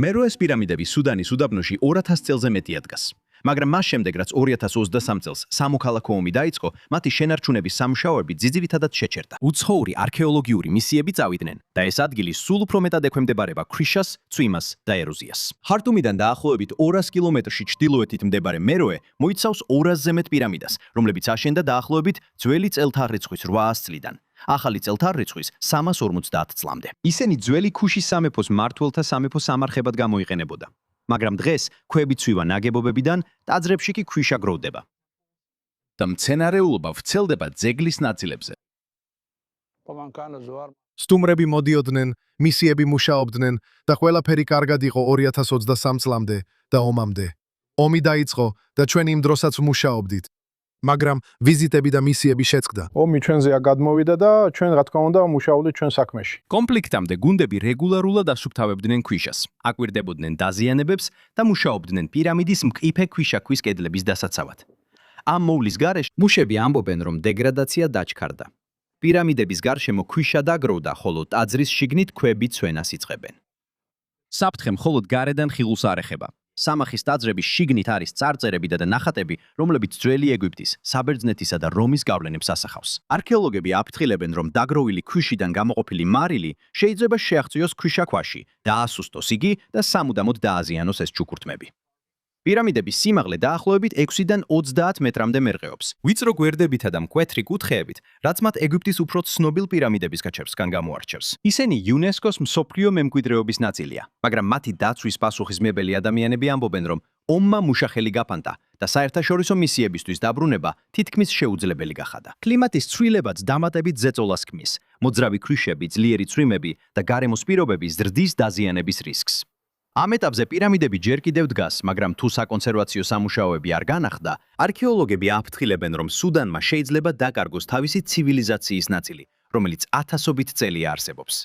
მეროეს პირამიდები სუდანის უდაბნოში 2000 წელზე მეტია დგას. მაგრამ მას შემდეგ, რაც 2023 წელს სამოქალაქო ომი დაიწყო, მათი შენარჩუნების სამუშაოები ძირითადად შეჩერდა. უცხოური არქეოლოგიური მისიები წავიდნენ და ეს ადგილი სულ უფრო მეტად ექვემდებარება ქრიშას, წვიმას და ეროზიას. ხარტუმიდან დაახლოებით 200 კილომეტრში ჩრდილოეთით მდებარე მეროე მოიცავს 200-ზე მეტ პირამიდას, რომლებიც აშენდა დაახლოებით ძველი წელთაღრიცხვის 800 წლიდან. ახალი წელთაღრიცხვის 350 წლამდე. ისინი ძველი ქუშის სამეფოს მმართველთა სამეფოს სამარხებად გამოიყენებოდა. მაგრამ დღეს ქვები ცვივა ნაგებობებიდან, ტაძრებში კი ქვიშა გროვდება. და მცენარეულობა ვრცელდება ძეგლის ნაწილებზე. სტუმრები მოდიოდნენ, მისიები მუშაობდნენ და ყველაფერი კარგად იყო 2023 წლამდე და ომამდე. ომი დაიწყო და ჩვენ იმ დროსაც მუშაობდით. მაგრამ ვიზიტები და მისიები შეწყდა. ომი ჩვენზეა გადმოვიდა და ჩვენ რა თქმა უნდა მუშაობდით ჩვენ საქმეში. კონფლიქტამდე გუნდები რეგულარულად ასუფთავებდნენ ქვიშას, აკვირდებოდნენ დაზიანებებს და მუშაობდნენ პირამიდის მყიფე ქვიშაქვის კედლების დასაცავად. ამ მოვლის გარეშე მუშები ამბობენ, რომ დეგრადაცია დაჩქარდა. პირამიდების გარშემო ქვიშა დაგროვდა, ხოლო ტაძრის შიგნით ქვები ცვენას იწყებენ. საფრთხე მხოლოდ გარედან ხილულს არ ეხება. სამახის ტაძრების შიგნით არის წარწერები და ნახატები, რომლებიც ძველი ეგვიპტის, საბერძნეთისა და რომის გავლენებს ასახავს. არქეოლოგები აფრთხილებენ, რომ დაგროვილი ქვიშიდან გამოყოფილი მარილი შეიძლება შეაღწიოს ქვიშაქვაში, დაასუსტოს იგი და სამუდამოდ დააზიანოს ეს ჩუქურთმები. პირამიდების სიმაღლე დაახლოებით 6-დან 30 მეტრამდე მერყეობს. ვიწრო გვერდებითა და მკვეთრი კუთხეებით, რაც მათ ეგვიპტის უფრო ცნობილ პირამიდების გაჩერებსგან გამოარჩევს. ისინი იუნესკოს მსოფლიო მემკვიდრეობის ნაწილია, მაგრამ მათი დაცვის პასუხისმგებელი ადამიანები ამბობენ, რომ ომმა მუშახელი გაფანტა და საერთაშორისო მისიებისთვის დაბრუნება თითქმის შეუძლებელი გახადა. კლიმატის ცვლილებაც დამატებით ზეწოლას ქმნის, მოძრავი ქვიშები, ძლიერი წვიმები და გარემოს პირობები ზრდის დაზიანების რისკს. ამ ეტაპზე პირამიდები ჯერ კიდევ დგას, მაგრამ თუ საკონსერვაციო სამუშაოები არ განახლდა, არქეოლოგები აფრთხილებენ, რომ სუდანმა შეიძლება დაკარგოს თავისი ცივილიზაციის ნაწილი, რომელიც ათასობით წელია არსებობს.